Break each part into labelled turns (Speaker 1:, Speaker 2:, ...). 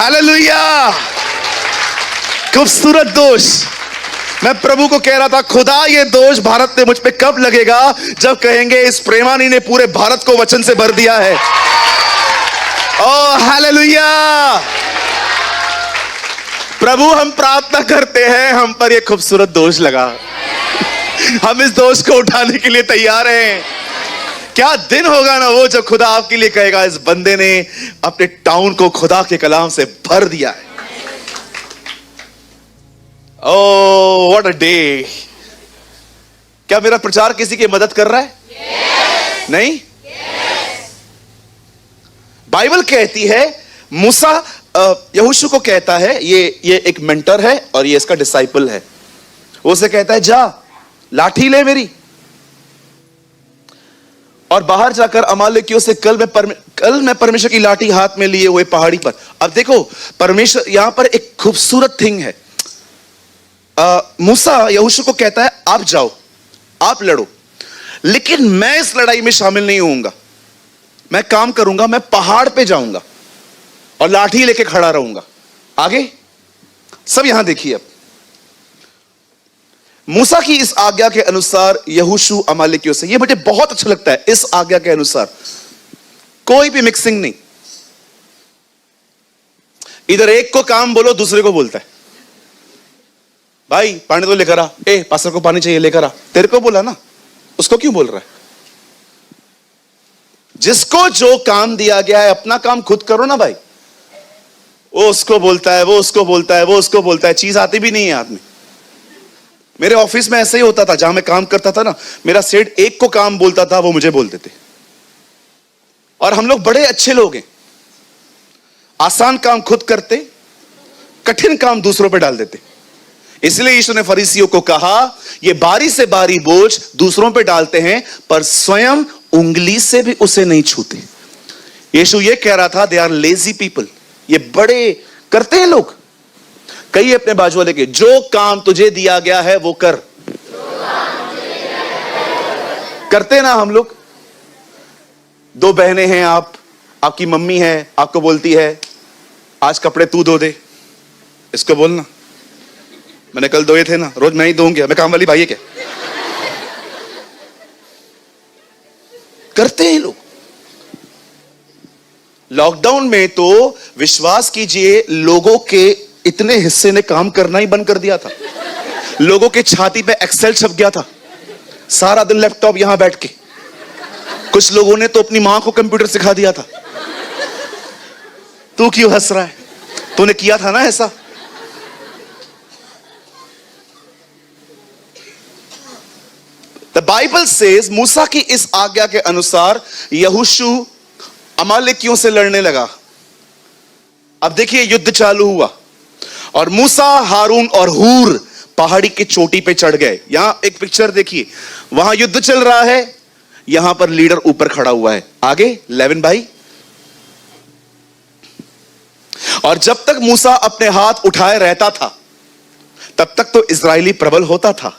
Speaker 1: Hallelujah. खूबसूरत दोष। मैं प्रभु को कह रहा था, खुदा ये दोष भारत में मुझ पे कब लगेगा, जब कहेंगे इस प्रेमानी ने पूरे भारत को वचन से भर दिया है। ओ हालेलुया। प्रभु हम प्रार्थना करते हैं, हम पर ये खूबसूरत दोष लगा। हम इस दोष को उठाने के लिए तैयार हैं। क्या दिन होगा ना वो, जब खुदा आपके लिए कहेगा, इस बंदे ने अपने टाउन को खुदा के कलाम से भर दिया है। Oh what a day. क्या मेरा प्रचार किसी की मदद कर रहा है? नहीं। बाइबल कहती है, मूसा यहोशू को कहता है, ये एक मेंटर है और ये इसका डिसाइपल है। वो उसे कहता है, जा लाठी ले मेरी और बाहर जाकर अमालेकियों से कल मैं परमेश्वर की लाठी हाथ में लिए हुए पहाड़ी पर। अब देखो, परमेश्वर यहां पर एक खूबसूरत थिंग है। मूसा यहोशू को कहता है, आप जाओ, आप लड़ो, लेकिन मैं इस लड़ाई में शामिल नहीं होऊंगा। मैं काम करूंगा, मैं पहाड़ पे जाऊंगा और लाठी लेके खड़ा रहूंगा। आगे सब यहां देखिए। अब मूसा की इस आज्ञा के अनुसार यहोशू अमालेकियों से, ये मुझे बहुत अच्छा लगता है, इस आज्ञा के अनुसार कोई भी मिक्सिंग नहीं। इधर एक को काम बोलो, दूसरे को बोलता है, भाई पानी तो लेकर आ, पास्टर को पानी चाहिए लेकर आ। तेरे को बोला ना, उसको क्यों बोल रहा है? जिसको जो काम दिया गया है, अपना काम खुद करो ना भाई। वो उसको बोलता है, वो उसको बोलता है, वो उसको बोलता है, चीज आती भी नहीं है हाथ में। मेरे ऑफिस में ऐसे ही होता था, जहां मैं काम करता था ना, मेरा सेठ एक को काम बोलता था, वो मुझे बोलते थे। और हम लोग बड़े अच्छे लोग हैं, आसान काम खुद करते, कठिन काम दूसरों पे डाल देते। इसलिए यीशु ने फरीसियों को कहा, ये बारी से बारी बोझ दूसरों पे डालते हैं, पर स्वयं उंगली से भी उसे नहीं छूते। यीशु ये कह रहा था, दे आर लेजी पीपल। ये बड़े करते हैं लोग। कहिए अपने बाजू वाले के, जो काम तुझे दिया गया है वो कर। करते ना हम लोग। दो बहनें हैं, आपकी मम्मी है, आपको बोलती है, आज कपड़े तू धो दे। इसको बोलना, मैंने कल धोए थे ना, रोज मैं ही धोऊंगी, मैं काम वाली भाई है क्या? करते हैं लोग। लॉकडाउन में तो विश्वास कीजिए, लोगों के इतने हिस्से ने काम करना ही बंद कर दिया था। लोगों के छाती पे एक्सेल छप गया था, सारा दिन लैपटॉप यहां बैठ के। कुछ लोगों ने तो अपनी मां को कंप्यूटर सिखा दिया था। तू क्यों हंस रहा है? तूने किया था ना ऐसा। द बाइबल सेज, मूसा की इस आज्ञा के अनुसार यहोशू अमालेकियों से लड़ने लगा। अब देखिए, युद्ध चालू हुआ और मूसा, हारून और हूर पहाड़ी की चोटी पे चढ़ गए। यहां एक पिक्चर देखिए, वहां युद्ध चल रहा है, यहां पर लीडर ऊपर खड़ा हुआ है। आगे 11 भाई। और जब तक मूसा अपने हाथ उठाए रहता था, तब तक तो इजरायली प्रबल होता था,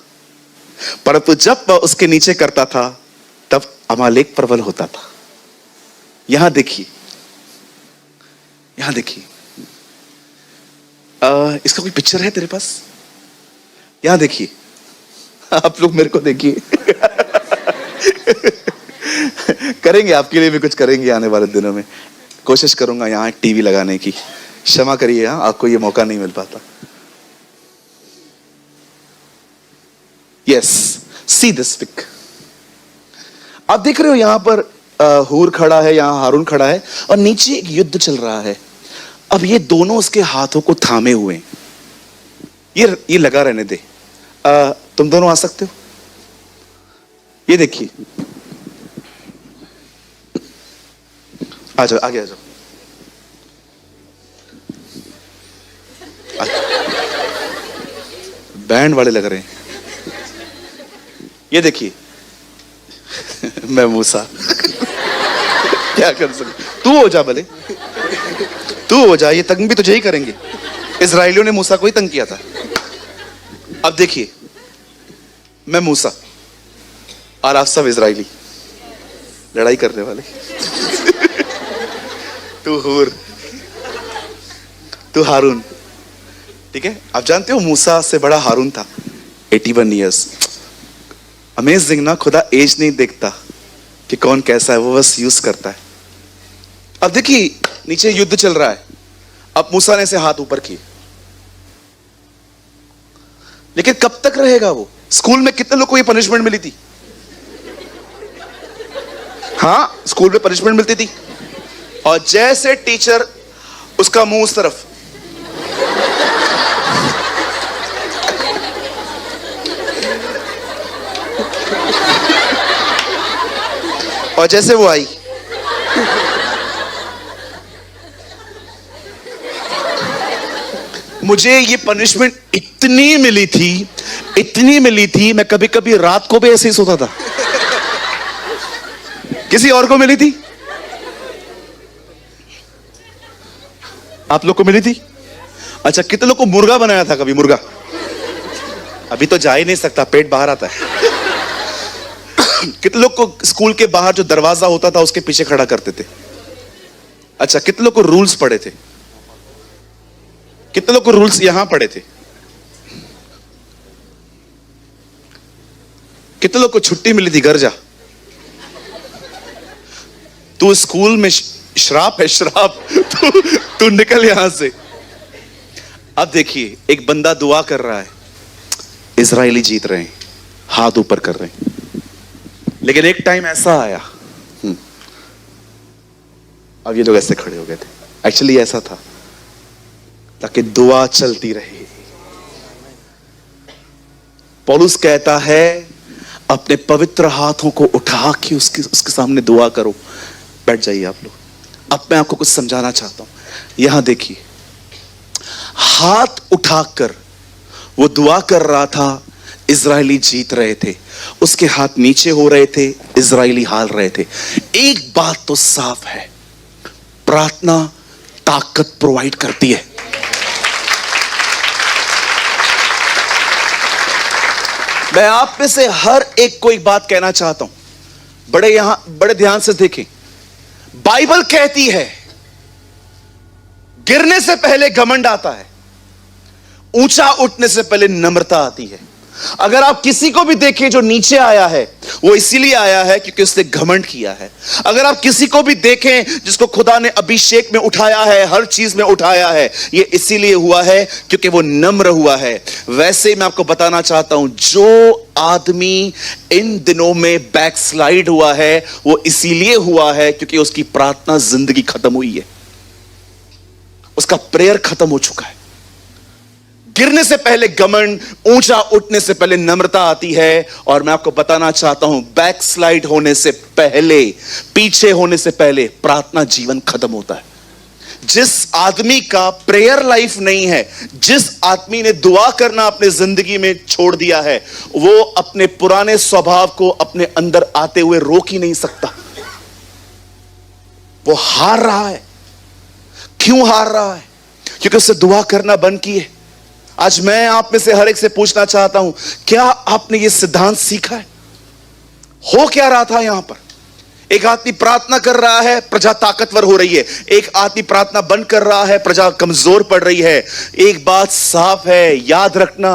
Speaker 1: परंतु जब वह उसके नीचे करता था, तब अमालेक प्रबल होता था। यहां देखिए, यहां देखिए, इसका कोई पिक्चर है तेरे पास? यहां देखिए, आप लोग मेरे को देखिए। करेंगे आपके लिए भी कुछ करेंगे आने वाले दिनों में। कोशिश करूंगा यहां एक टीवी लगाने की। क्षमा करिए, आपको ये मौका नहीं मिल पाता। Yes, see this pic. आप देख रहे हो, यहां पर हूर खड़ा है, यहां हारून खड़ा है और नीचे एक युद्ध चल रहा है। अब ये दोनों उसके हाथों को थामे हुए हैं। ये लगा रहने दे। तुम दोनों आ सकते हो? ये देखिए, आ जाओ, आगे आ जाओ। बैंड वाले लग रहे हैं। ये देखिए, मैं मूसा। क्या कर सकते? तू हो जा, भले तू हो जा, ये तंग भी तुझे ही करेंगे। इजराइलियों ने मूसा को ही तंग किया था। अब देखिए, मैं मूसा और आप सब इजराइली लड़ाई करने वाले। तू हूर तू हारून, ठीक है। आप जानते हो मूसा से बड़ा हारून था, 81 ईयर्स। अमेजिंग ना, खुदा एज नहीं देखता कि कौन कैसा है, वो बस यूज करता है। अब देखिए नीचे युद्ध चल रहा है, अब मूसा ने से हाथ ऊपर किए, लेकिन कब तक रहेगा वो? स्कूल में कितने लोग को ये पनिशमेंट मिली थी? हाँ, स्कूल में पनिशमेंट मिलती थी, और जैसे टीचर उसका मुंह उस तरफ, और जैसे वो आई, मुझे ये पनिशमेंट इतनी मिली थी, मैं कभी कभी रात को भी ऐसे ही सोता था। किसी और को मिली थी? आप लोग को मिली थी? अच्छा, कितने लोग को मुर्गा बनाया था कभी? मुर्गा अभी तो जा ही नहीं सकता, पेट बाहर आता है। कितने लोग को स्कूल के बाहर जो दरवाजा होता था उसके पीछे खड़ा करते थे? अच्छा, कितने लोग को रूल्स पढ़े थे? कितने लोग को रूल्स यहां पढ़े थे? कितने लोग को छुट्टी मिली थी, घर जा, तू स्कूल में श्राप है, श्राप, तू निकल यहां से। अब देखिए एक बंदा दुआ कर रहा है, इजरायली जीत रहे हैं, हाथ ऊपर कर रहे हैं, लेकिन एक टाइम ऐसा आया, अब ये लोग ऐसे खड़े हो गए थे, एक्चुअली ऐसा था ताकि दुआ चलती रहे। पौलुस कहता है अपने पवित्र हाथों को उठा के उसके सामने दुआ करो। बैठ जाइए आप लोग, अब मैं आपको कुछ समझाना चाहता हूं। यहां देखिए, हाथ उठाकर वो दुआ कर रहा था, इजरायली जीत रहे थे, उसके हाथ नीचे हो रहे थे, इजरायली हार रहे थे। एक बात तो साफ है, प्रार्थना ताकत प्रोवाइड करती है। मैं आप में से हर एक को एक बात कहना चाहता हूं, बड़े ध्यान से देखें। बाइबल कहती है गिरने से पहले घमंड आता है, ऊंचा उठने से पहले नम्रता आती है। अगर आप किसी को भी देखें जो नीचे आया है, वो इसीलिए आया है क्योंकि उसने घमंड किया है। अगर आप किसी को भी देखें जिसको खुदा ने अभिषेक में उठाया है, हर चीज में उठाया है, ये इसीलिए हुआ है क्योंकि वो नम्र हुआ है। वैसे मैं आपको बताना चाहता हूं, जो आदमी इन दिनों में बैकस्लाइड हुआ है, वो इसीलिए हुआ है क्योंकि उसकी प्रार्थना जिंदगी खत्म हुई है, उसका प्रेयर खत्म हो चुका है। गिरने से पहले घमंड, ऊंचा उठने से पहले नम्रता आती है। और मैं आपको बताना चाहता हूं, बैकस्लाइड होने से पहले, पीछे होने से पहले प्रार्थना जीवन खत्म होता है। जिस आदमी का प्रेयर लाइफ नहीं है, जिस आदमी ने दुआ करना अपने जिंदगी में छोड़ दिया है, वो अपने पुराने स्वभाव को अपने अंदर आते हुए रोक ही नहीं सकता। वो हार रहा है। क्यों हार रहा है? क्योंकि उससे दुआ करना बंद किए। आज मैं आप में से हर एक से पूछना चाहता हूं, क्या आपने यह सिद्धांत सीखा है? हो क्या रहा था यहां पर? एक आदमी प्रार्थना कर रहा है, प्रजा ताकतवर हो रही है। एक आदमी प्रार्थना बंद कर रहा है, प्रजा कमजोर पड़ रही है। एक बात साफ है, याद रखना,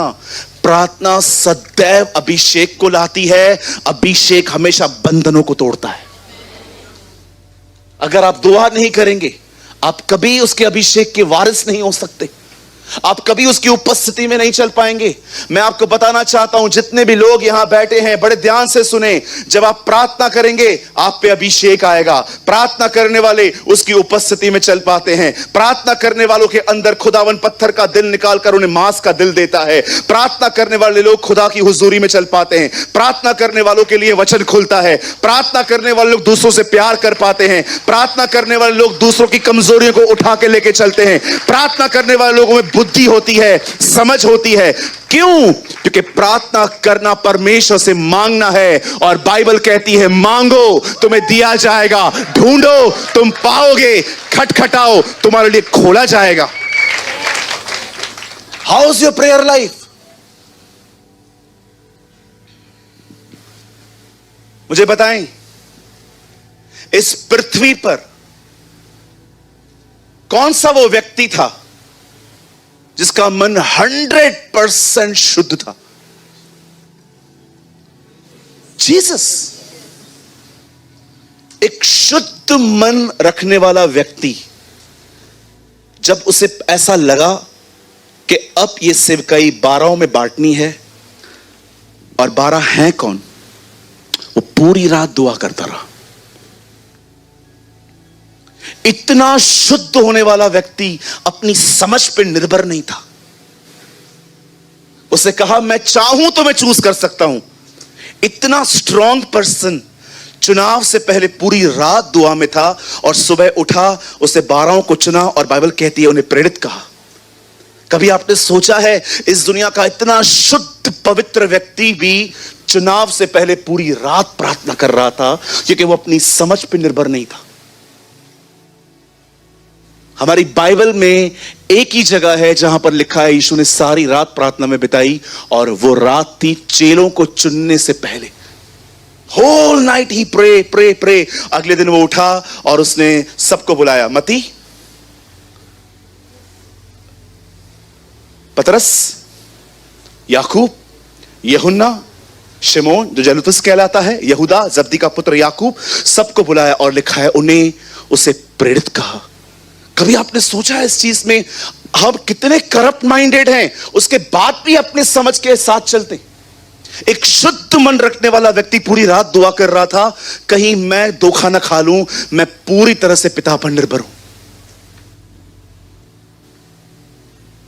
Speaker 1: प्रार्थना सदैव अभिषेक को लाती है। अभिषेक हमेशा बंधनों को तोड़ता है। अगर आप दुआ नहीं करेंगे, आप कभी उसके अभिषेक के वारिस नहीं हो सकते। आप कभी उसकी उपस्थिति में नहीं चल पाएंगे। मैं आपको बताना चाहता हूं, जितने भी लोग यहां बैठे हैं, बड़े ध्यान से सुने। जब आप प्रार्थना करेंगे, आप पे अभिषेक आएगा। प्रार्थना करने वाले उसकी उपस्थिति में चल पाते हैं। प्रार्थना करने वालों के अंदर खुदावन पत्थर का दिल निकालकर उन्हें मांस का दिल देता है। प्रार्थना करने वाले लोग खुदा की हुजूरी में चल पाते हैं। प्रार्थना करने वालों के लिए वचन खुलता है। प्रार्थना करने वाले लोग दूसरों से प्यार कर पाते हैं। प्रार्थना करने वाले लोग दूसरों की कमजोरियों को उठा के लेके चलते हैं। प्रार्थना करने वाले लोगों में बुद्धि होती है, समझ होती है। क्यों? क्योंकि प्रार्थना करना परमेश्वर से मांगना है। और बाइबल कहती है, मांगो तुम्हें दिया जाएगा, ढूंढो तुम पाओगे, खटखटाओ तुम्हारे लिए खोला जाएगा। How is your prayer life? मुझे बताएं, इस पृथ्वी पर कौन सा वो व्यक्ति था जिसका मन 100% शुद्ध था। जीसस, एक शुद्ध मन रखने वाला व्यक्ति, जब उसे ऐसा लगा कि अब ये सेवकाई 12 में बांटनी है, और 12 हैं कौन, वो पूरी रात दुआ करता रहा। इतना शुद्ध होने वाला व्यक्ति अपनी समझ पर निर्भर नहीं था। उसे कहा मैं चाहूं तो मैं चूज कर सकता हूं। इतना स्ट्रांग पर्सन चुनाव से पहले पूरी रात दुआ में था, और सुबह उठा, उसे 12 को चुना, और बाइबल कहती है उन्हें प्रेरित कहा। कभी आपने सोचा है इस दुनिया का इतना शुद्ध पवित्र व्यक्ति भी चुनाव से पहले पूरी रात प्रार्थना कर रहा था, क्योंकि वो अपनी समझ पर निर्भर नहीं था। हमारी बाइबल में एक ही जगह है जहां पर लिखा है यीशु ने सारी रात प्रार्थना में बिताई, और वो रात थी चेलों को चुनने से पहले। होल नाइट ही प्रे प्रे प्रे। अगले दिन वो उठा और उसने सबको बुलाया, मती, पतरस, याकूब, यूहन्ना, शिमोन जो जलूतस कहलाता है, यहूदा जब्दी का पुत्र याकूब, सबको बुलाया, और लिखा है उन्हें उसे प्रेरित कहा। कभी आपने सोचा है इस चीज में हम कितने करप्ट माइंडेड हैं, उसके बाद भी अपने समझ के साथ चलते। एक शुद्ध मन रखने वाला व्यक्ति पूरी रात दुआ कर रहा था, कहीं मैं धोखा ना खा लूं, मैं पूरी तरह से पिता पर निर्भर हूं।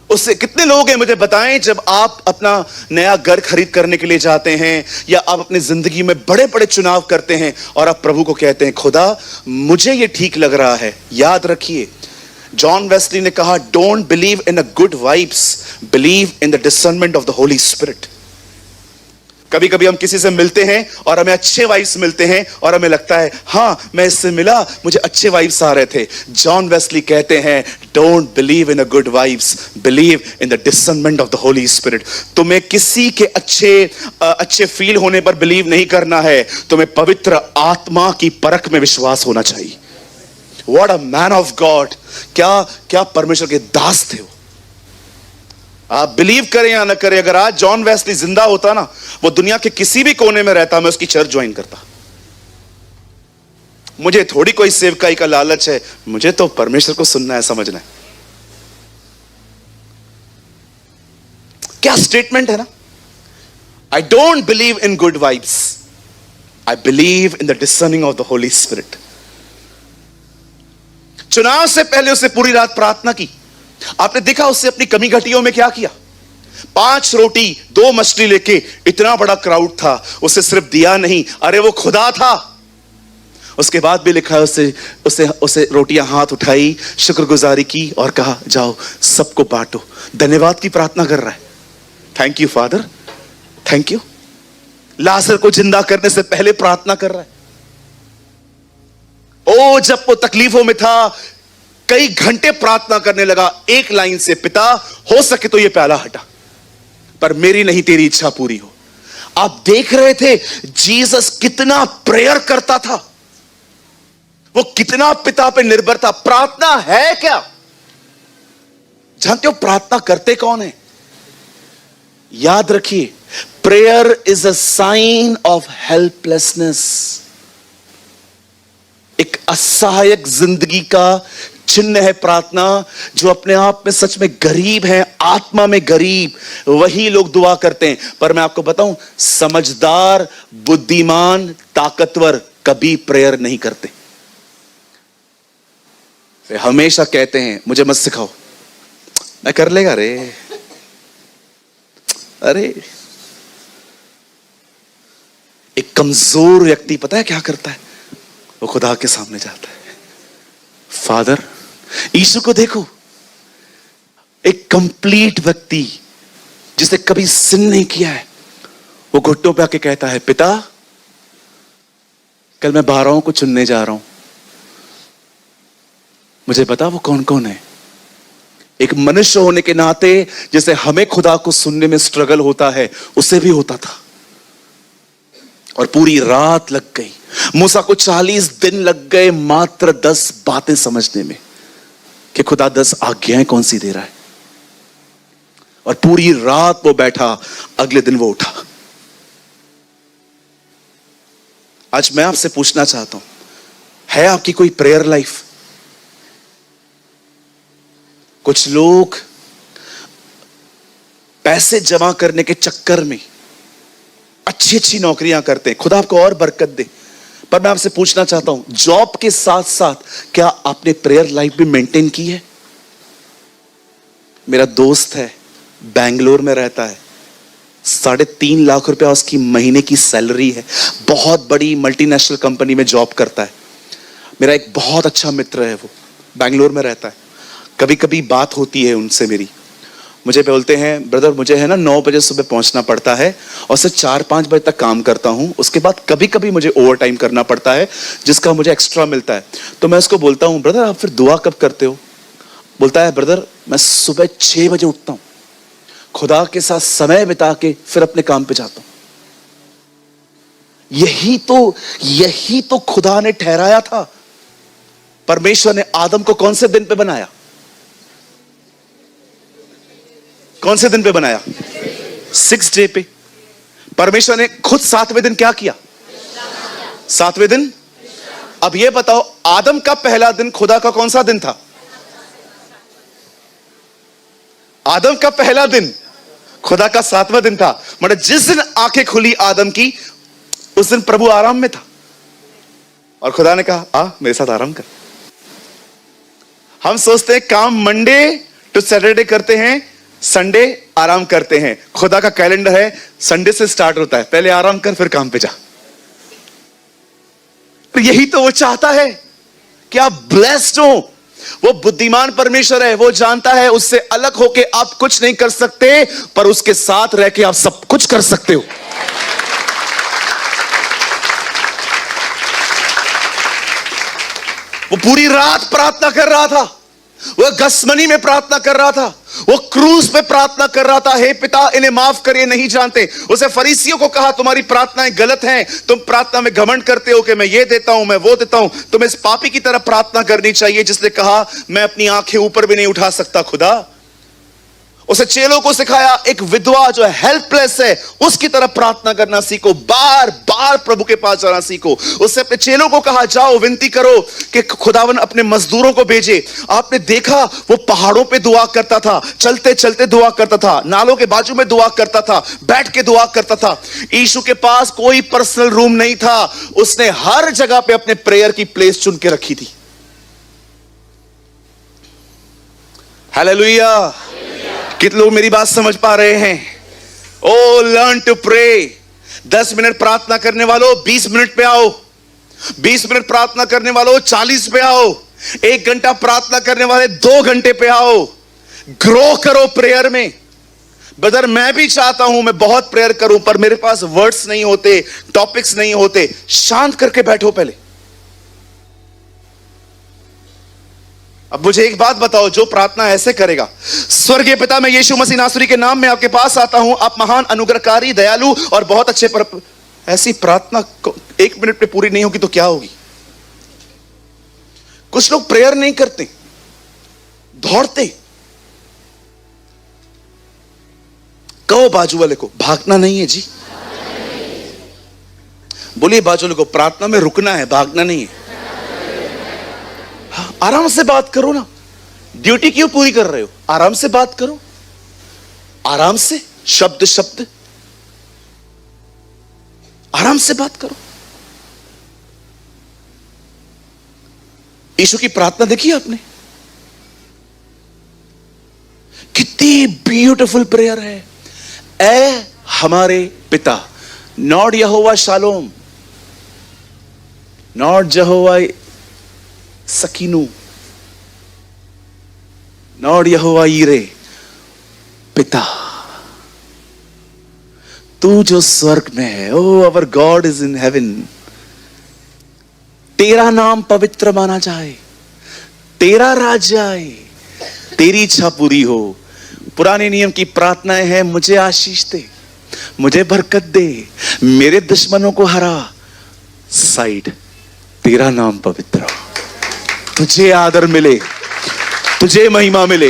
Speaker 1: उससे कितने लोग हैं मुझे बताएं, जब आप अपना नया घर खरीद करने के लिए जाते हैं, या आप अपनी जिंदगी में बड़े बड़े चुनाव करते हैं, और आप प्रभु को कहते हैं खुदा मुझे ये ठीक लग रहा है। याद रखिए, जॉन वेस्ली ने कहा don't believe in a good vibes, believe in the discernment of the Holi spirit. कभी कभी हम किसी से मिलते हैं और हमें अच्छे वाइब्स मिलते हैं, और हमें लगता है हां मैं इससे मिला, मुझे अच्छे वाइब्स आ रहे थे। जॉन वेस्ली कहते हैं don't believe in a good vibes, believe in the discernment of the Holi spirit. तुम्हें किसी के अच्छे फील होने पर बिलीव नहीं करना है, तुम्हें पवित्र आत्मा की परख में विश्वास होना चाहिए। What a man of God, क्या परमेश्वर के दास थे वो। आप बिलीव करें या ना करें, अगर आज जॉन वेस्ली जिंदा होता ना, वो दुनिया के किसी भी कोने में रहता, मैं उसकी चर्च ज्वाइन करता। मुझे थोड़ी कोई सेवकाई का लालच है, मुझे तो परमेश्वर को सुनना है, समझना है। क्या स्टेटमेंट है ना, I don't believe in good vibes, I believe in the discerning of the Holi spirit. चुनाव से पहले उसने पूरी रात प्रार्थना की। आपने देखा उससे अपनी कमी घटियों में क्या किया। 5 रोटी 2 मछली लेके, इतना बड़ा क्राउड था, उसे सिर्फ दिया नहीं, अरे वो खुदा था। उसके बाद भी लिखा है उसे रोटियां हाथ उठाई, शुक्रगुजारी की, और कहा जाओ सबको बांटो। धन्यवाद की प्रार्थना कर रहा है, thank you father, thank you. लाजर को जिंदा करने से पहले प्रार्थना कर रहा है। ओ जब वो तकलीफों में था, कई घंटे प्रार्थना करने लगा एक लाइन से, पिता हो सके तो ये प्याला हटा, पर मेरी नहीं तेरी इच्छा पूरी हो। आप देख रहे थे जीसस कितना प्रेयर करता था, वो कितना पिता पे निर्भर था। प्रार्थना है क्या? जानते हो प्रार्थना करते कौन है? याद रखिए, prayer is a sign of helplessness. एक असहायक जिंदगी का चिन्ह है प्रार्थना। जो अपने आप में सच में गरीब है, आत्मा में गरीब, वही लोग दुआ करते हैं। पर मैं आपको बताऊं, समझदार, बुद्धिमान, ताकतवर कभी प्रेयर नहीं करते। वे हमेशा कहते हैं मुझे मत सिखाओ, मैं कर लेगा रे। अरे एक कमजोर व्यक्ति पता है क्या करता है? वो खुदा के सामने जाता है, फादर। यीशु को देखो, एक कंप्लीट व्यक्ति जिसने कभी सिन नहीं किया है, वो घुटनों पे आके कहता है पिता कल मैं 12 को चुनने जा रहा हूं, मुझे बता वो कौन कौन है। एक मनुष्य होने के नाते जैसे हमें खुदा को सुनने में स्ट्रगल होता है, उसे भी होता था। और पूरी रात लग गई। मूसा को 40 दिन लग गए मात्र 10 बातें समझने में कि खुदा 10 आज्ञाएं कौन सी दे रहा है। और पूरी रात वो बैठा, अगले दिन वो उठा। आज मैं आपसे पूछना चाहता हूं, है आपकी कोई प्रेयर लाइफ? कुछ लोग पैसे जमा करने के चक्कर में अच्छी अच्छी नौकरियां करते हैं, खुदा आपको और बरकत दे, पर मैं आपसे पूछना चाहता हूं, जॉब के साथ साथ क्या आपने प्रेयर लाइफ भी मेंटेन की है? मेरा दोस्त है, बेंगलोर में रहता है, 3.5 लाख रुपया उसकी महीने की सैलरी है, बहुत बड़ी मल्टीनेशनल कंपनी में जॉब करता है। मेरा एक बहुत अच्छा मित्र है, वो बेंगलोर में रहता है। कभी कभी बात होती है उनसे मेरी, मुझे बोलते हैं, ब्रदर मुझे है ना 9 बजे सुबह पहुंचना पड़ता है और सिर्फ 4-5 बजे तक काम करता हूं, उसके बाद कभी कभी मुझे ओवर टाइम करना पड़ता है जिसका मुझे एक्स्ट्रा मिलता है। तो मैं उसको बोलता हूं, ब्रदर आप फिर दुआ कब करते हो? बोलता है, ब्रदर मैं सुबह 6 बजे उठता हूं, खुदा के साथ समय बिता के फिर अपने काम पे जाता हूं। यही तो खुदा ने ठहराया था। परमेश्वर ने आदम को कौन से दिन पे बनाया? कौन से दिन पे बनाया? 6 डे पे। परमेश्वर ने खुद 7वें दिन क्या किया? 7वें दिन। अब ये बताओ, आदम का पहला दिन खुदा का कौन सा दिन था? आदम का पहला दिन खुदा का 7वां दिन था। मतलब जिस दिन आंखें खुली आदम की, उस दिन प्रभु आराम में था और खुदा ने कहा, आ मेरे साथ आराम कर। हम सोचते हैं काम मंडे टू सैटरडे करते हैं, संडे आराम करते हैं। खुदा का कैलेंडर है, संडे से स्टार्ट होता है, पहले आराम कर फिर काम पे जा। तो यही तो वो चाहता है कि आप ब्लेस्ड हो। वो बुद्धिमान परमेश्वर है, वो जानता है उससे अलग होके आप कुछ नहीं कर सकते, पर उसके साथ रह के आप सब कुछ कर सकते हो। वो पूरी रात प्रार्थना कर रहा था, वो गसमनी में प्रार्थना कर रहा था, वो क्रूज पे प्रार्थना कर रहा था, हे पिता इन्हें माफ करिए नहीं जानते। उसे फरीसियों को कहा, तुम्हारी प्रार्थनाएं गलत हैं, तुम प्रार्थना में घमंड करते हो कि मैं ये देता हूं मैं वो देता हूं, तुम्हें इस पापी की तरह प्रार्थना करनी चाहिए जिसने कहा मैं अपनी आंखें ऊपर भी नहीं उठा सकता खुदा। उसे चेलों को सिखाया, एक विधवा जो हेल्पलेस है उसकी तरह प्रार्थना करना सीखो, बार बार प्रभु के पास जाना सीखो। उससे अपने चेलों को कहा, जाओ विनती करो कि खुदावन अपने मजदूरों को भेजे। आपने देखा वो पहाड़ों पे दुआ करता था, चलते चलते दुआ करता था, नालों के बाजू में दुआ करता था, बैठ के दुआ करता था। यीशु के पास कोई पर्सनल रूम नहीं था, उसने हर जगह पे अपने प्रेयर की प्लेस चुन के रखी थी। हालेलुया। कितने लोग मेरी बात समझ पा रहे हैं? ओ लर्न टू प्रे। 10 मिनट प्रार्थना करने वालों 20 मिनट पे आओ, 20 मिनट प्रार्थना करने वालों 40 पे आओ, 1 घंटा प्रार्थना करने वाले 2 घंटे पे आओ। ग्रो करो प्रेयर में। ब्रदर मैं भी चाहता हूं मैं बहुत प्रेयर करूं, पर मेरे पास वर्ड्स नहीं होते, टॉपिक्स नहीं होते। शांत करके बैठो पहले। अब मुझे एक बात बताओ, जो प्रार्थना ऐसे करेगा, स्वर्गीय पिता मैं यीशु मसीह नासरी के नाम में आपके पास आता हूं, आप महान अनुग्रहकारी दयालु और बहुत अच्छे, पर ऐसी प्रार्थना 1 मिनट में पूरी नहीं होगी तो क्या होगी? कुछ लोग प्रेयर नहीं करते, दौड़ते। कहो बाजू वाले को, भागना नहीं है जी। बोलिए बाजू वाले को, प्रार्थना में रुकना है, भागना नहीं है। आराम से बात करो ना, ड्यूटी क्यों पूरी कर रहे हो? आराम से बात करो, आराम से, शब्द शब्द, आराम से बात करो। यीशु की प्रार्थना देखी आपने? कितनी ब्यूटीफुल प्रेयर है। ऐ हमारे पिता, नॉट यहोवा शालोम, नॉट यहोवा सकीनू, नॉट यहोवा ईरे, पिता तू जो स्वर्ग में है, o our God is in heaven, तेरा नाम पवित्र माना जाए, तेरा राज्य आए, तेरी इच्छा पूरी हो। पुराने नियम की प्रार्थनाएं हैं, मुझे आशीष दे, मुझे बरकत दे, मेरे दुश्मनों को हरा। साइड, तेरा नाम पवित्र हो, तुझे आदर मिले, तुझे महिमा मिले।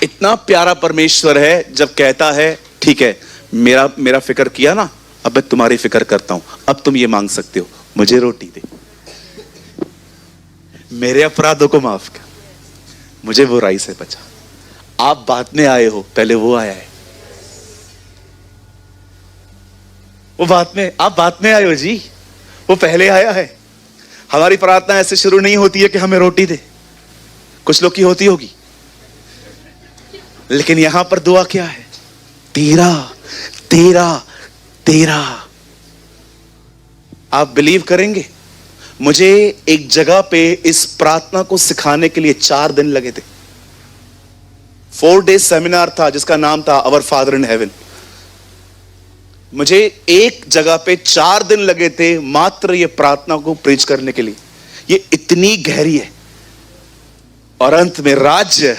Speaker 1: इतना प्यारा परमेश्वर है जब कहता है ठीक है, मेरा मेरा फिक्र किया ना, अब मैं तुम्हारी फिक्र करता हूं, अब तुम ये मांग सकते हो, मुझे रोटी दे, मेरे अपराधों को माफ कर, मुझे बुराई से बचा। आप बाद में आए हो, पहले वो आया है। वो बाद में, आप बाद में आए हो जी, वो पहले आया है। हमारी प्रार्थना ऐसे शुरू नहीं होती है कि हमें रोटी दे, कुछ लोग की होती होगी, लेकिन यहां पर दुआ क्या है? तेरा तेरा तेरा। आप बिलीव करेंगे, मुझे एक जगह पे इस प्रार्थना को सिखाने के लिए 4 दिन लगे थे। 4 डेज सेमिनार था जिसका नाम था आवर फादर इन हेवन। मुझे एक जगह पे 4 दिन लगे थे मात्र ये प्रार्थना को प्रीच करने के लिए। ये इतनी गहरी है। और अंत में राज्य,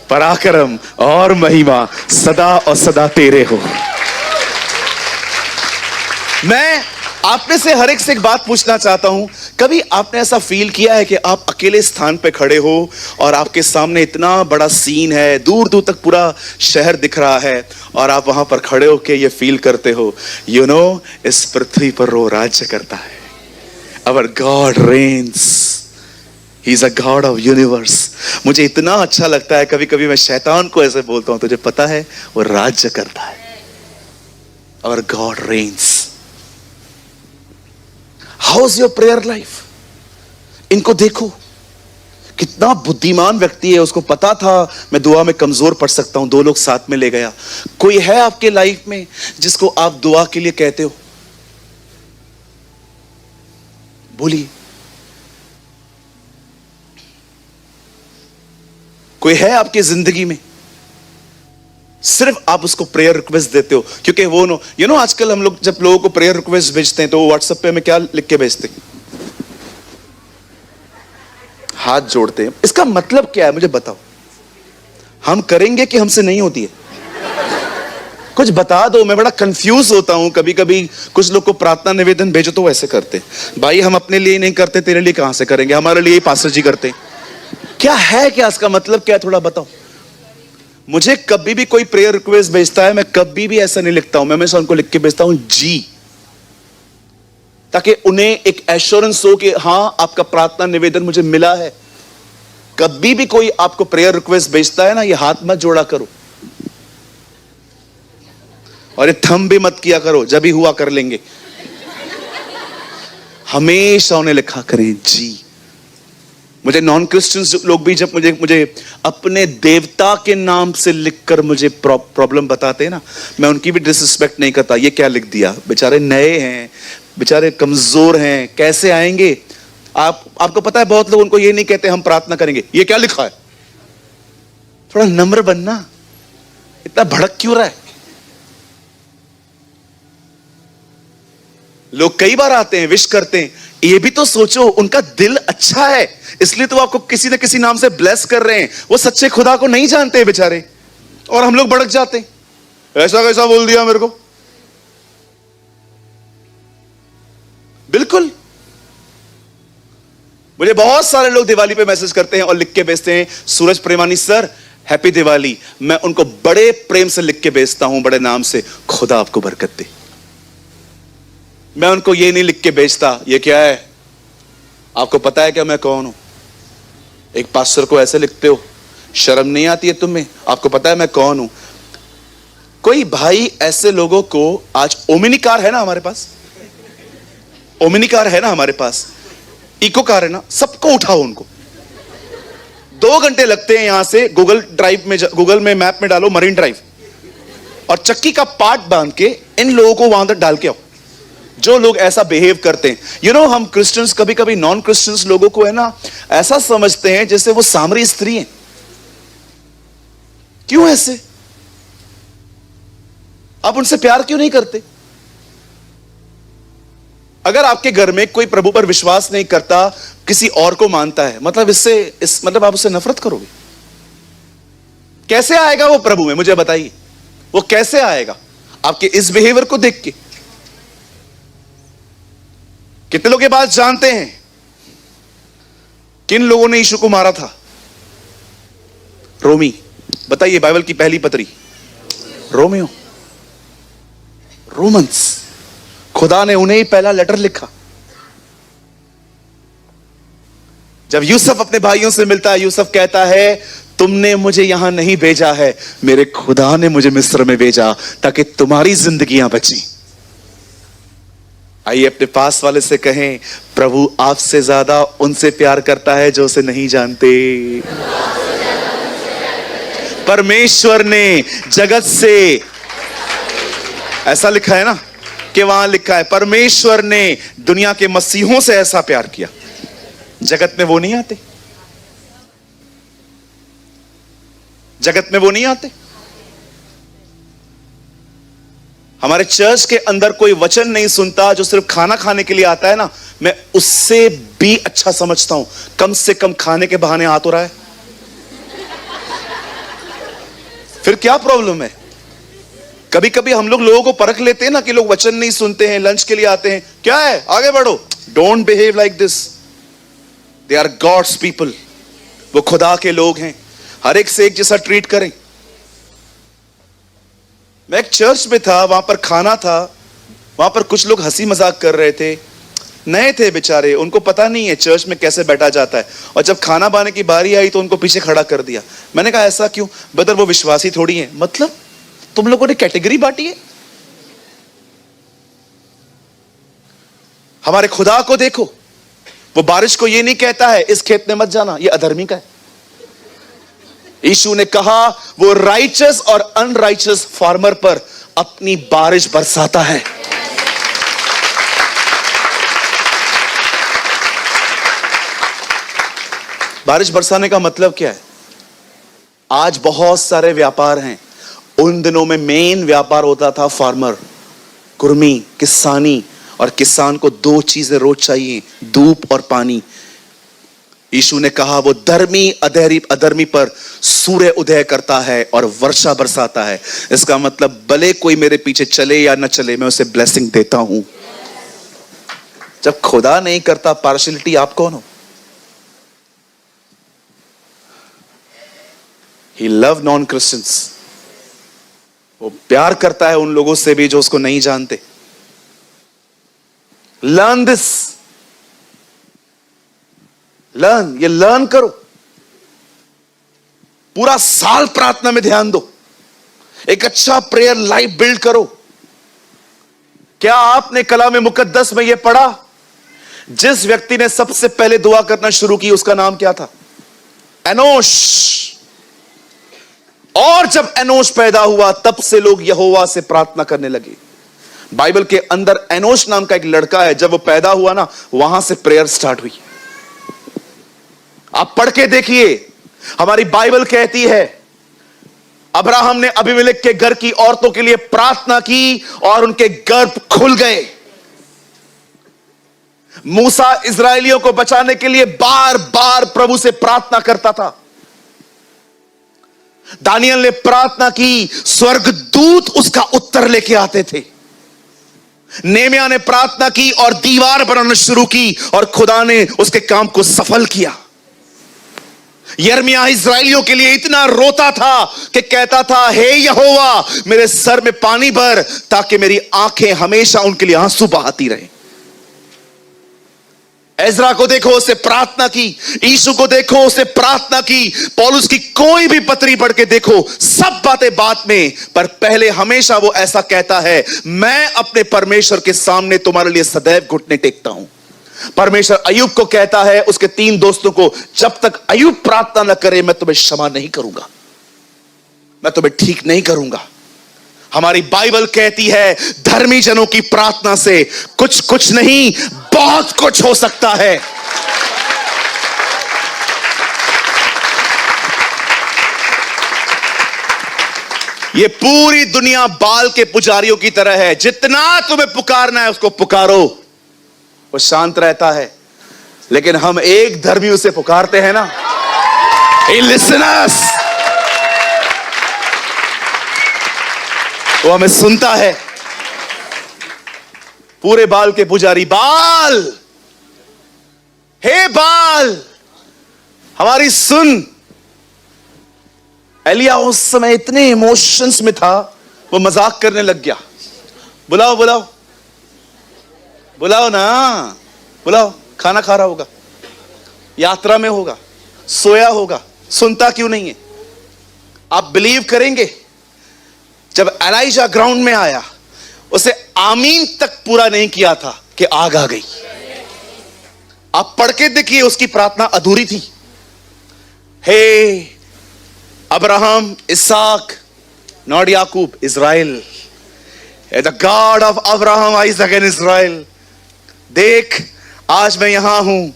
Speaker 1: पराक्रम और महिमा सदा और सदा तेरे हो। मैं आप में से हर एक से एक बात पूछना चाहता हूं, कभी आपने ऐसा फील किया है कि आप अकेले स्थान पे खड़े हो और आपके सामने इतना बड़ा सीन है, दूर दूर तक पूरा शहर दिख रहा है, और आप वहां पर खड़े होके ये फील करते हो, यू नो, इस पृथ्वी पर वो राज्य करता है। Our God reigns, he is a God of universe. मुझे इतना अच्छा लगता है, कभी कभी मैं शैतान को ऐसे बोलता हूं, तुझे पता है वो राज्य करता है। Our God reigns. How is your prayer life? इनको देखो, कितना बुद्धिमान व्यक्ति है, उसको पता था मैं दुआ में कमजोर पड़ सकता हूं, 2 लोग साथ में ले गया। कोई है आपके लाइफ में जिसको आप दुआ के लिए कहते हो? बोलिए। कोई है आपकी जिंदगी में? सिर्फ आप उसको प्रेयर रिक्वेस्ट देते हो क्योंकि वो नो आजकल हम लोग जब लोगों को प्रेयर रिक्वेस्ट भेजते हैं तो व्हाट्सएप पे हमें क्या लिख के भेजते हैं? हाथ जोड़ते हैं। इसका मतलब क्या है मुझे बताओ। हम करेंगे कि हमसे नहीं होती है? कुछ बता दो। मैं बड़ा कंफ्यूज होता हूं कभी कभी। कुछ लोग को प्रार्थना निवेदन भेजो तो वैसे करते हैं। भाई हम अपने लिए नहीं करते, तेरे लिए कहां से करेंगे? हमारे लिए पास्टर जी करते हैं। क्या है, क्या इसका मतलब क्या है, थोड़ा बताओ मुझे। कभी भी कोई प्रेयर रिक्वेस्ट भेजता है, मैं कभी भी ऐसा नहीं लिखता हूं, मैं हमेशा उनको लिख के भेजता हूं जी, ताकि उन्हें एक एश्योरेंस हो कि हां आपका प्रार्थना निवेदन मुझे मिला है। कभी भी कोई आपको प्रेयर रिक्वेस्ट भेजता है ना, ये हाथ मत जोड़ा करो और ये थंब भी मत किया करो, जब भी हुआ कर लेंगे। हमेशा उन्हें लिखा करें जी। मुझे नॉन क्रिश्चियंस लोग भी जब मुझे अपने देवता के नाम से लिखकर मुझे प्रॉब्लम बताते हैं ना, मैं उनकी भी डिसरिस्पेक्ट नहीं करता। ये क्या लिख दिया, बेचारे नए हैं, बेचारे कमजोर हैं, कैसे आएंगे? आपको पता है बहुत लोग उनको ये नहीं कहते हम प्रार्थना करेंगे, ये क्या लिखा है? थोड़ा नम्र बनना, इतना भड़क क्यों रहा है? लोग कई बार आते हैं, विश करते हैं, ये भी तो सोचो उनका दिल अच्छा है, इसलिए तो आपको किसी न किसी नाम से ब्लेस कर रहे हैं। वो सच्चे खुदा को नहीं जानते बेचारे, और हम लोग भड़क जाते हैं, ऐसा कैसा बोल दिया मेरे को। बिल्कुल। मुझे बहुत सारे लोग दिवाली पे मैसेज करते हैं और लिख के भेजते हैं, सूरज प्रेमानी सर हैप्पी दिवाली। मैं उनको बड़े प्रेम से लिख के भेजता हूं, बड़े नाम से, खुदा आपको बरकत दे। मैं उनको ये नहीं लिख के भेजता ये क्या है, आपको पता है क्या मैं कौन हूं? एक पास्टर को ऐसे लिखते हो, शर्म नहीं आती है तुम्हें? आपको पता है मैं कौन हूं? कोई भाई ऐसे लोगों को, आज ओमिनी कार है ना हमारे पास, ओमिनी कार है ना हमारे पास, इको कार है ना, सबको उठाओ उनको। 2 घंटे लगते हैं यहां से गूगल ड्राइव में, गूगल में मैप में डालो मरीन ड्राइव, और चक्की का पार्ट बांध के इन लोगों को वहां तक डाल के आओ जो लोग ऐसा बिहेव करते हैं। हम क्रिश्चियंस कभी कभी नॉन क्रिश्चियंस लोगों को है ना ऐसा समझते हैं जैसे वो सामरी स्त्री हैं। क्यों ऐसे? आप उनसे प्यार क्यों नहीं करते? अगर आपके घर में कोई प्रभु पर विश्वास नहीं करता, किसी और को मानता है, मतलब मतलब आप उससे नफरत करोगे? कैसे आएगा वो प्रभु में, मुझे बताइए, वो कैसे आएगा? आपके इस बिहेवियर को देख के। कितने लोग ये बात जानते हैं किन लोगों ने यीशु को मारा था? रोमी, बताइए, बाइबल की पहली पत्री रोमियो, रोमन्स, खुदा ने उन्हें ही पहला लेटर लिखा। जब यूसुफ अपने भाइयों से मिलता है, यूसुफ कहता है तुमने मुझे यहां नहीं भेजा है, मेरे खुदा ने मुझे मिस्र में भेजा ताकि तुम्हारी जिंदगियां बची। आइए अपने पास वाले से कहें, प्रभु आपसे ज्यादा उनसे प्यार करता है जो उसे नहीं जानते। परमेश्वर ने जगत से, ऐसा लिखा है ना कि वहां लिखा है परमेश्वर ने दुनिया के मसीहों से ऐसा प्यार किया। जगत में वो नहीं आते, जगत में वो नहीं आते। हमारे चर्च के अंदर कोई वचन नहीं सुनता जो सिर्फ खाना खाने के लिए आता है ना, मैं उससे भी अच्छा समझता हूं, कम से कम खाने के बहाने आ तो रहा है। फिर क्या प्रॉब्लम है? कभी कभी हम लोग लोगों को परख लेते हैं ना कि लोग वचन नहीं सुनते हैं, लंच के लिए आते हैं, क्या है आगे बढ़ो। Don't behave like this, they are God's people, वो खुदा के लोग हैं, हर एक से एक जैसा ट्रीट करें। मैं एक चर्च में था, वहां पर खाना था, वहां पर कुछ लोग हंसी मजाक कर रहे थे, नए थे बेचारे, उनको पता नहीं है चर्च में कैसे बैठा जाता है। और जब खाना बनाने की बारी आई तो उनको पीछे खड़ा कर दिया। मैंने कहा ऐसा क्यों? ब्रदर वो विश्वासी थोड़ी है। मतलब तुम लोगों ने कैटेगरी बांटी है? हमारे खुदा को देखो, वो बारिश को ये नहीं कहता है इस खेत में मत जाना, ये अधर्मी का है। यीशु ने कहा वो राइचस और अनराइचस फार्मर पर अपनी बारिश बरसाता है। बारिश बरसाने का मतलब क्या है? आज बहुत सारे व्यापार हैं, उन दिनों में मेन व्यापार होता था फार्मर, कुर्मी, किसानी। और किसान को दो चीजें रोज चाहिए, धूप और पानी। यीशु ने कहा वो धर्मी अधर्मी पर सूर्य उदय करता है और वर्षा बरसाता है। इसका मतलब भले कोई मेरे पीछे चले या न चले, मैं उसे ब्लेसिंग देता हूं। जब खुदा नहीं करता पार्शियलिटी, आप कौन हो? He love non-Christians, वो प्यार करता है उन लोगों से भी जो उसको नहीं जानते। लर्न दिस, लर्न, ये लर्न करो। पूरा साल प्रार्थना में ध्यान दो, एक अच्छा प्रेयर लाइफ बिल्ड करो। क्या आपने कलाम मुकद्दस में यह पढ़ा, जिस व्यक्ति ने सबसे पहले दुआ करना शुरू की उसका नाम क्या था? एनोश। और जब एनोश पैदा हुआ तब से लोग यहोवा से प्रार्थना करने लगे। बाइबल के अंदर एनोश नाम का एक लड़का है, जब वो पैदा हुआ ना, वहां से प्रेयर स्टार्ट हुई। आप पढ़ के देखिए, हमारी बाइबल कहती है अब्राहम ने अबीमेलेक के घर की औरतों के लिए प्रार्थना की और उनके गर्भ खुल गए। मूसा इजरायलियों को बचाने के लिए बार बार प्रभु से प्रार्थना करता था। दानियल ने प्रार्थना की, स्वर्गदूत उसका उत्तर लेके आते थे। नेमिया ने प्रार्थना की और दीवार बनाना शुरू की और खुदा ने उसके काम को सफल किया। यिर्मयाह इजराइलियों के लिए इतना रोता था कि कहता था, हे यहोवा मेरे सर में पानी भर ताकि मेरी आंखें हमेशा उनके लिए आंसू बहाती रहे। एजरा को देखो, उसे प्रार्थना की। यीशु को देखो, उसे प्रार्थना की। पौलुस की कोई भी पत्री पढ़ के देखो, सब बातें बात में, पर पहले हमेशा वो ऐसा कहता है, मैं अपने परमेश्वर के सामने तुम्हारे लिए सदैव घुटने टेकता हूं। परमेश्वर अय्यूब को कहता है, उसके 3 दोस्तों को, जब तक अय्यूब प्रार्थना न करे मैं तुम्हें क्षमा नहीं करूंगा, मैं तुम्हें ठीक नहीं करूंगा। हमारी बाइबल कहती है धर्मी जनों की प्रार्थना से कुछ कुछ नहीं, बहुत कुछ हो सकता है। ये पूरी दुनिया बाल के पुजारियों की तरह है, जितना तुम्हें पुकारना है उसको पुकारो, वो शांत रहता है। लेकिन हम एक धर्मी उसे पुकारते हैं ना, He listens, वो हमें सुनता है। पूरे बाल के पुजारी, बाल, हे बाल हमारी सुन। एलिया उस समय इतने इमोशंस में था, वो मजाक करने लग गया। बुलाओ बुलाओ बुलाओ ना, बुलाओ। खाना खा रहा होगा, यात्रा में होगा, सोया होगा, सुनता क्यों नहीं है? आप बिलीव करेंगे, जब एलाइजा ग्राउंड में आया, उसे आमीन तक पूरा नहीं किया था कि आग आ गई। आप पढ़ के देखिए, उसकी प्रार्थना अधूरी थी। हे अब्राहम, इसहाक, नॉट याकूब, Israel, the God of Abraham, Isaac and Israel, देख आज मैं यहां हूं,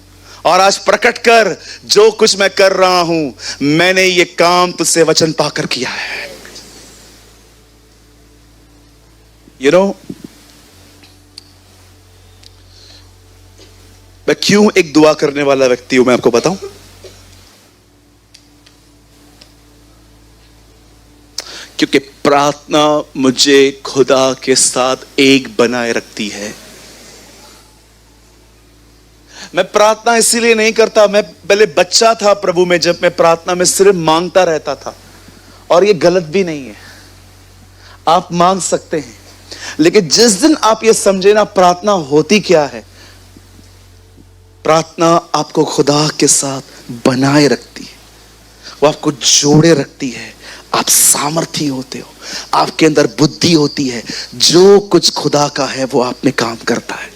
Speaker 1: और आज प्रकट कर जो कुछ मैं कर रहा हूं, मैंने ये काम तुझसे वचन पाकर किया है। यू नो, मैं क्यों एक दुआ करने वाला व्यक्ति हूं, मैं आपको बताऊं। क्योंकि प्रार्थना मुझे खुदा के साथ एक बनाए रखती है। मैं प्रार्थना इसीलिए नहीं करता, मैं पहले बच्चा था प्रभु में, जब मैं प्रार्थना में सिर्फ मांगता रहता था, और ये गलत भी नहीं है, आप मांग सकते हैं, लेकिन जिस दिन आप ये समझे ना प्रार्थना होती क्या है, प्रार्थना आपको खुदा के साथ बनाए रखती है, वो आपको जोड़े रखती है। आप सामर्थी होते हो, आपके अंदर बुद्धि होती है, जो कुछ खुदा का है वो आप में काम करता है।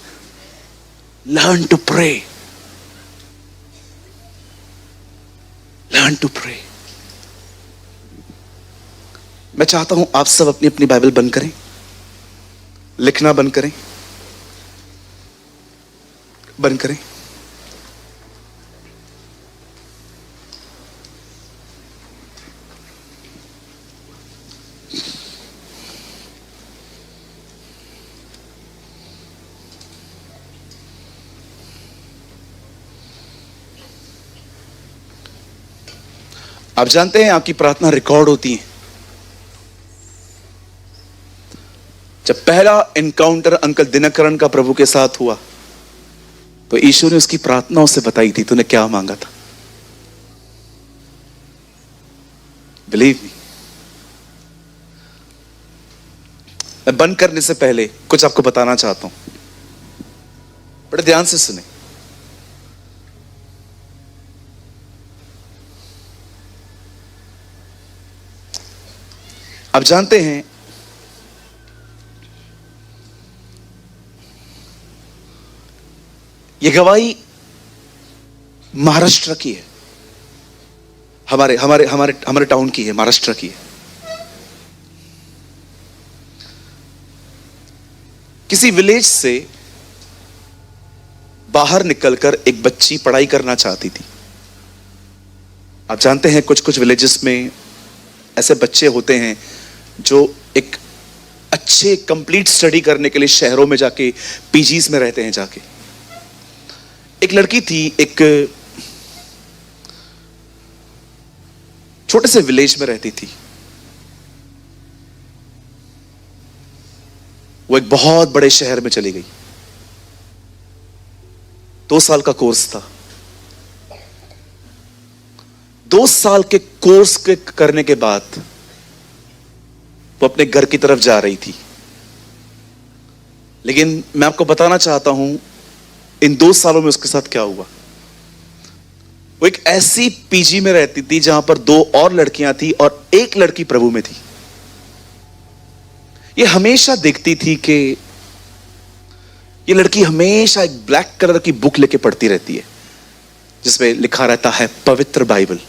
Speaker 1: Learn to pray, learn to pray. मैं चाहता हूं आप सब अपनी अपनी बाइबल बंद करें, लिखना बंद करें, बंद करें। आप जानते हैं आपकी प्रार्थना रिकॉर्ड होती है। जब पहला एनकाउंटर अंकल दिनकरण का प्रभु के साथ हुआ, तो ईश्वर ने उसकी प्रार्थना उसे बताई थी, तूने क्या मांगा था। Believe me. मैं बंद करने से पहले कुछ आपको बताना चाहता हूं, बड़े ध्यान से सुने। आप जानते हैं ये गवाही महाराष्ट्र की है, हमारे हमारे हमारे हमारे टाउन की है, महाराष्ट्र की है। किसी विलेज से बाहर निकलकर एक बच्ची पढ़ाई करना चाहती थी। आप जानते हैं कुछ कुछ विलेजेस में ऐसे बच्चे होते हैं जो एक अच्छे कंप्लीट स्टडी करने के लिए शहरों में जाके पीजीज में रहते हैं जाके। एक लड़की थी, एक छोटे से विलेज में रहती थी। वो एक बहुत बड़े शहर में चली गई। 2 साल का कोर्स था। 2 साल के कोर्स के करने के बाद वो अपने घर की तरफ जा रही थी। लेकिन मैं आपको बताना चाहता हूं इन 2 सालों में उसके साथ क्या हुआ। वो एक ऐसी पीजी में रहती थी जहां पर 2 और लड़कियां थी और एक लड़की प्रभु में थी। ये हमेशा देखती थी कि ये लड़की हमेशा एक ब्लैक कलर की बुक लेके पढ़ती रहती है जिसमें लिखा रहता है पवित्र बाइबल।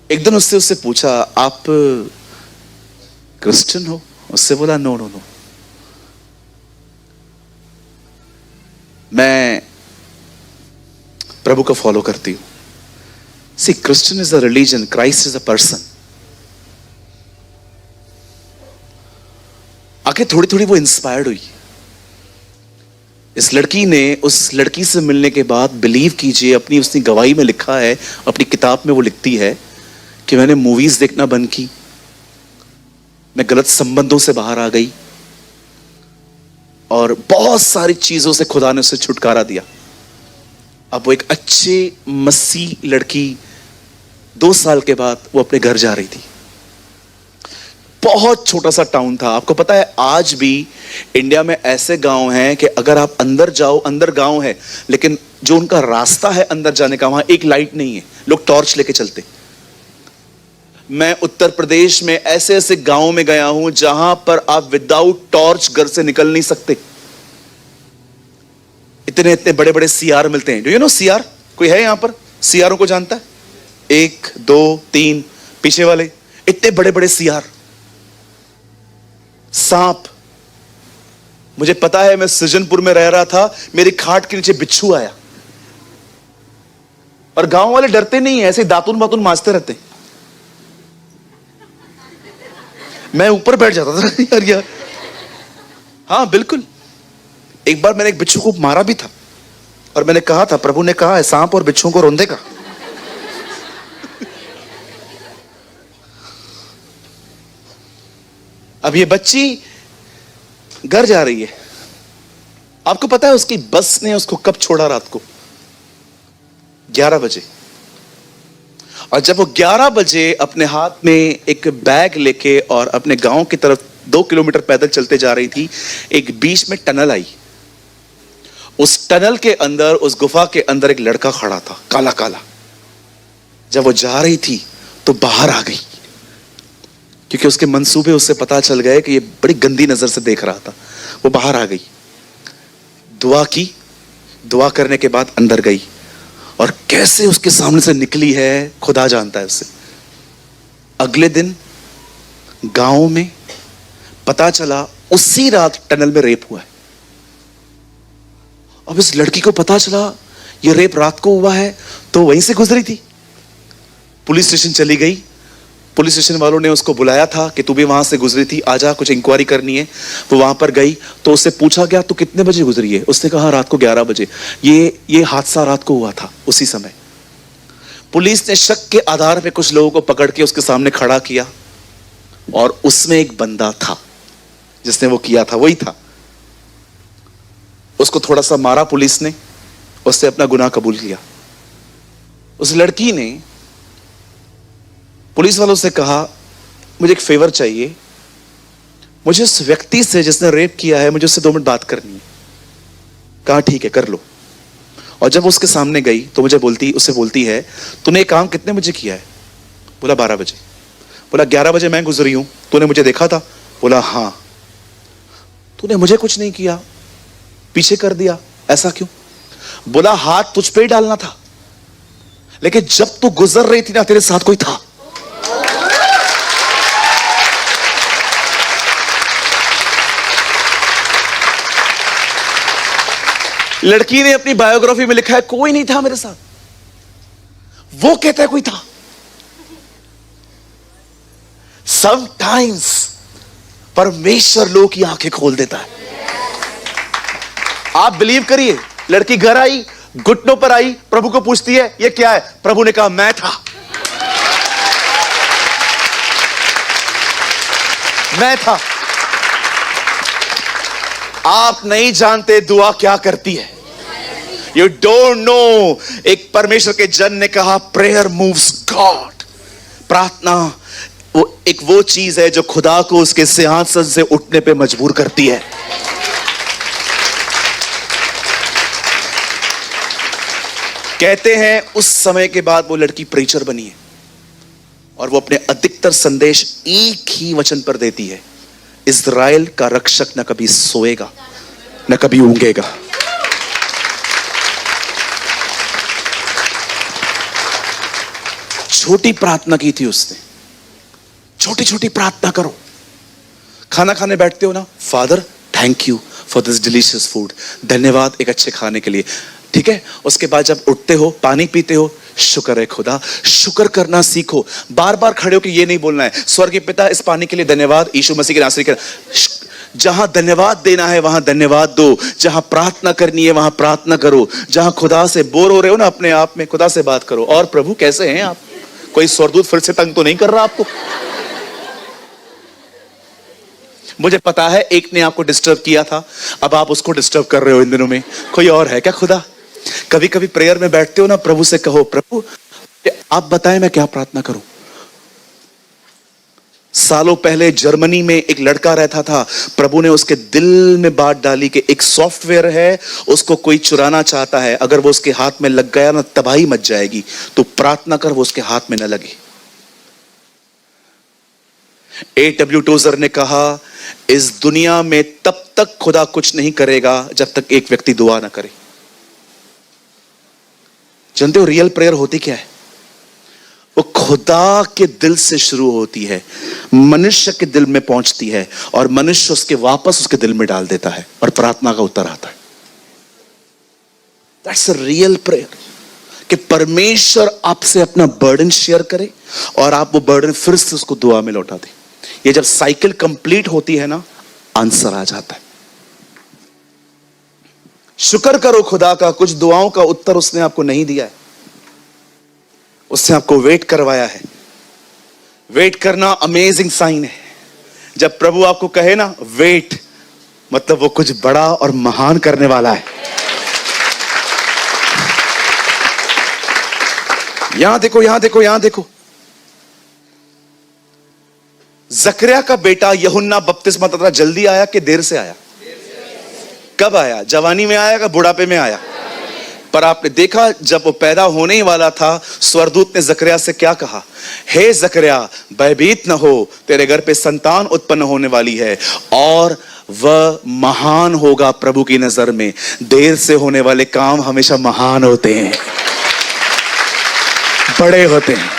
Speaker 1: एक दिन उससे पूछा, आप क्रिश्चियन हो? उससे बोला, नो नो नो, मैं प्रभु को फॉलो करती हूं। See, Christian is a religion, Christ is a person. आगे थोड़ी थोड़ी वो इंस्पायर्ड हुई। इस लड़की ने उस लड़की से मिलने के बाद, बिलीव कीजिए, अपनी उसने गवाही में लिखा है, अपनी किताब में वो लिखती है कि मैंने मूवीज देखना बंद की, मैं गलत संबंधों से बाहर आ गई और बहुत सारी चीजों से खुदा ने उसे छुटकारा दिया। अब वो एक अच्छे मसीह लड़की 2 साल के बाद वो अपने घर जा रही थी। बहुत छोटा सा टाउन था। आपको पता है आज भी इंडिया में ऐसे गांव हैं कि अगर आप अंदर जाओ, अंदर गांव है लेकिन जो उनका रास्ता है अंदर जाने का, वहां एक लाइट नहीं है, लोग टॉर्च लेके चलते। मैं उत्तर प्रदेश में ऐसे ऐसे गांव में गया हूं जहां पर आप विदाउट टॉर्च घर से निकल नहीं सकते। इतने इतने बड़े बड़े सीआर मिलते हैं। Do you know CR? कोई है यहां पर सीआरों को जानता है? 1 2 3 पीछे वाले, इतने बड़े बड़े सीआर। सांप, मुझे पता है, मैं सृजनपुर में रह रहा था, मेरी खाट के नीचे बिच्छू आया और गांव वाले डरते नहीं है, ऐसे दातुन बातुन मांजते रहते। मैं ऊपर बैठ जाता था यार यार। हाँ बिल्कुल। एक बार मैंने एक बिच्छू को मारा भी था और मैंने कहा था, प्रभु ने कहा है सांप और बिच्छुओं को रौंदेगा। अब ये बच्ची घर जा रही है। आपको पता है उसकी बस ने उसको कब छोड़ा? रात को 11 बजे। और जब वो 11 बजे अपने हाथ में एक बैग लेके और अपने गांव की तरफ 2 किलोमीटर पैदल चलते जा रही थी, एक बीच में टनल आई। उस टनल के अंदर, उस गुफा के अंदर एक लड़का खड़ा था, काला काला। जब वो जा रही थी तो बाहर आ गई, क्योंकि उसके मंसूबे उससे पता चल गए कि ये बड़ी गंदी नजर से देख रहा था। वो बाहर आ गई, दुआ की, दुआ करने के बाद अंदर गई और कैसे उसके सामने से निकली है खुदा जानता है उसे। अगले दिन गांव में पता चला उसी रात टनल में रेप हुआ है। अब इस लड़की को पता चला ये रेप रात को हुआ है, तो वहीं से गुजरी थी। पुलिस स्टेशन चली गई। पुलिस स्टेशन वालों ने उसको बुलाया था कि तू भी वहां से गुजरी थी, आजा कुछ इंक्वायरी करनी है। वो वहां पर गई तो उससे पूछा गया तो कितने बजे गुजरी है? उसने कहा रात को 11 बजे। ये हादसा रात को हुआ था उसी समय। पुलिस ने शक के आधार पे कुछ लोगों को पकड़ के उसके सामने खड़ा किया और उसमें एक बंदा था जिसने वो किया था, वही था। उसको थोड़ा सा मारा पुलिस ने, उससे अपना गुनाह कबूल किया। उस लड़की ने पुलिस वालों से कहा मुझे एक फेवर चाहिए, मुझे उस व्यक्ति से जिसने रेप किया है, मुझे उससे 2 मिनट बात करनी है। कहा ठीक है कर लो। और जब उसके सामने गई तो उससे बोलती है तूने ये काम कितने बजे किया है? बोला 12 बजे। बोला 11 बजे मैं गुजरी हूं, तूने मुझे देखा था? बोला हाँ। तूने मुझे कुछ नहीं किया, पीछे कर दिया, ऐसा क्यों? बोला हाथ तुझ पे ही डालना था, लेकिन जब तू गुजर रही थी ना तेरे साथ कोई था। लड़की ने अपनी बायोग्राफी में लिखा है कोई नहीं था मेरे साथ, वो कहता है कोई था। समटाइम्स परमेश्वर लोग की आंखें खोल देता है। आप बिलीव करिए, लड़की घर आई, घुटनों पर आई, प्रभु को पूछती है ये क्या है? प्रभु ने कहा मैं था, मैं था। आप नहीं जानते दुआ क्या करती है। You don't know. एक परमेश्वर के जन ने कहा प्रेयर मूव्स गॉड। प्रार्थना वो चीज है जो खुदा को उसके सिंहासन से उठने पे मजबूर करती है। कहते हैं उस समय के बाद वो लड़की प्रीचर बनी है और वो अपने अधिकतर संदेश एक ही वचन पर देती है, इज़राइल का रक्षक न कभी सोएगा न कभी ऊंघेगा। छोटी प्रार्थना की थी उसने। छोटी छोटी प्रार्थना करो। खाना खाने बैठते हो ना, father thank you for this delicious food, धन्यवाद एक अच्छे खाने के लिए, ठीक है। उसके बाद जब उठते हो, पानी पीते हो, शुक्र है खुदा, शुक्र करना सीखो। बार बार खड़े हो कि ये नहीं बोलना है स्वर्गीय पिता इस पानी के लिए धन्यवाद, यीशु मसीह के नाम से। जहां धन्यवाद देना है वहां धन्यवाद दो, जहां प्रार्थना करनी है वहां प्रार्थना करो। जहां खुदा से बोर हो रहे हो ना अपने आप में, खुदा से बात करो। और प्रभु कैसे हैं आप? कोई स्वर्गदूत फिर से तंग तो नहीं कर रहा आपको? मुझे पता है एक ने आपको डिस्टर्ब किया था, अब आप उसको डिस्टर्ब कर रहे हो इन दिनों में। कोई और है क्या खुदा? कभी कभी प्रेयर में बैठते हो ना, प्रभु से कहो प्रभु आप बताएं मैं क्या प्रार्थना करूं। सालों पहले जर्मनी में एक लड़का रहता था, प्रभु ने उसके दिल में बात डाली कि एक सॉफ्टवेयर है, उसको कोई चुराना चाहता है, अगर वो उसके हाथ में लग गया ना तबाही मच जाएगी, तो प्रार्थना कर वो उसके हाथ में न लगे। A.W. टोजर ने कहा, इस दुनिया में तब तक खुदा कुछ नहीं करेगा जब तक एक व्यक्ति दुआ ना करे। जानते हो रियल प्रेयर होती क्या है? वो खुदा के दिल से शुरू होती है, मनुष्य के दिल में पहुंचती है और मनुष्य उसके वापस उसके दिल में डाल देता है और प्रार्थना का उत्तर आता है। दैट्स अ रियल प्रेयर, कि परमेश्वर आपसे अपना बर्डन शेयर करे और आप वो बर्डन फिर से उसको दुआ में लौटा दें। ये जब साइकिल कंप्लीट होती है ना, आंसर आ जाता है। शुक्र करो खुदा का, कुछ दुआओं का उत्तर उसने आपको नहीं दिया है, उसने आपको वेट करवाया है। वेट करना अमेजिंग साइन है। जब प्रभु आपको कहे ना वेट, मतलब वो कुछ बड़ा और महान करने वाला है। यहां देखो, यहां देखो, यहां देखो। जकरिया का बेटा यूहन्ना बपतिस्मा देता जल्दी आया कि देर से आया? कब आया? जवानी में आया या बुढ़ापे में आया? पर आपने देखा जब वो पैदा होने ही वाला था, स्वर्गदूत ने जकरिया से क्या कहा? हे जकरिया, भयभीत न हो, तेरे घर पे संतान उत्पन्न होने वाली है और वह महान होगा प्रभु की नजर में। देर से होने वाले काम हमेशा महान होते हैं, बड़े होते हैं।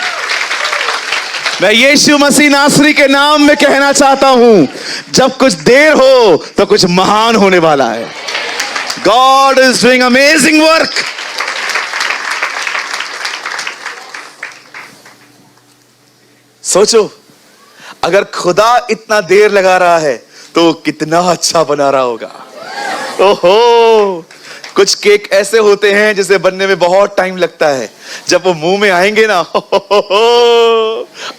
Speaker 1: मैं यीशु मसीह नासरी के नाम में कहना चाहता हूं, जब कुछ देर हो तो कुछ महान होने वाला है। God is doing amazing work. सोचो, अगर खुदा इतना देर लगा रहा है तो कितना अच्छा बना रहा होगा। ओहो, कुछ केक ऐसे होते हैं जिसे बनने में बहुत टाइम लगता है, जब वो मुंह में आएंगे ना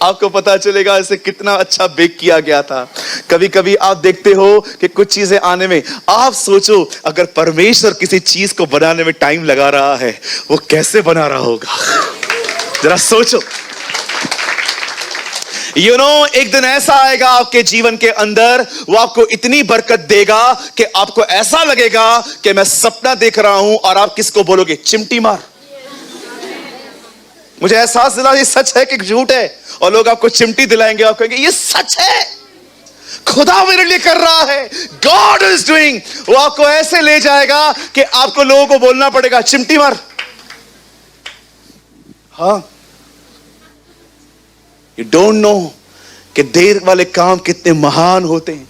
Speaker 1: आपको पता चलेगा इसे कितना अच्छा बेक किया गया था। कभी कभी आप देखते हो कि कुछ चीजें आने में, आप सोचो अगर परमेश्वर किसी चीज को बनाने में टाइम लगा रहा है, वो कैसे बना रहा होगा? जरा सोचो। एक दिन ऐसा आएगा आपके जीवन के अंदर, वो आपको इतनी बरकत देगा कि आपको ऐसा लगेगा कि मैं सपना देख रहा हूं, और आप किसको बोलोगे? चिमटी मार। मुझे एहसास दिला ये सच है कि झूठ है, और लोग आपको चिमटी दिलाएंगे, आप कहेंगे ये सच है, खुदा मेरे लिए कर रहा है, गॉड इज डूइंग। वो आपको ऐसे ले जाएगा कि आपको लोगों को बोलना पड़ेगा चिमटी मार। हाँ, यू डोंट नो कि देर वाले काम कितने महान होते हैं।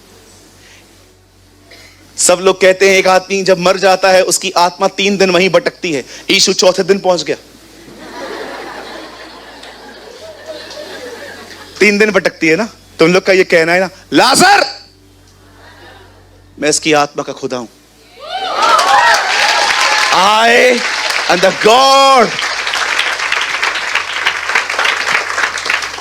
Speaker 1: सब लोग कहते हैं एक आदमी जब मर जाता है उसकी आत्मा 3 दिन वहीं भटकती है, यीशु चौथे दिन पहुंच गया। 3 दिन भटकती है ना। तुम लोग का ये कहना है ना, लाजर मैं इसकी आत्मा का खुदा हूं, आई एम द गॉड।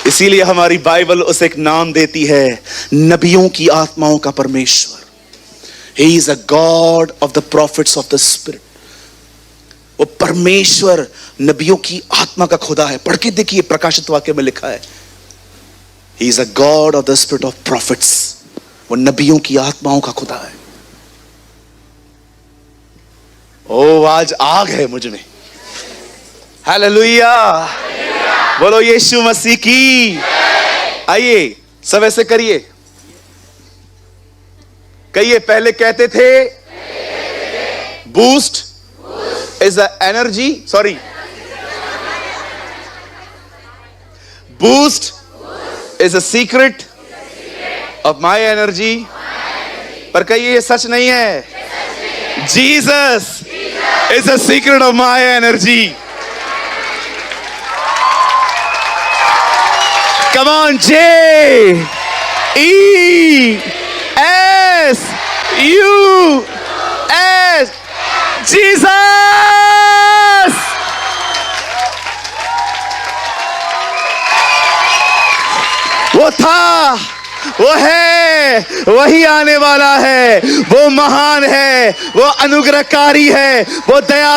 Speaker 1: इसीलिए हमारी बाइबल उसे एक नाम देती है, नबियों की आत्माओं का परमेश्वर। He is a God of the prophets of the Spirit. वो परमेश्वर नबियों की आत्मा का खुदा है। पढ़ के देखिए, प्रकाशित वाक्य में लिखा है, He is a God of the Spirit of prophets. वो नबियों की आत्माओं का खुदा है। ओ, आज आग है मुझ में। हालेलुया, बोलो यीशु मसीह की। आइए सब ऐसे करिए, कहिए। पहले कहते थे boost is a energy, sorry, boost is a secret of my energy. पर कहिए ये सच नहीं है, Jesus is a secret of my energy. Come on, J E S U S, Jesus। वो था, वो है, वही आने वाला है। वो महान है, वो अनुग्रहकारी है, वो दया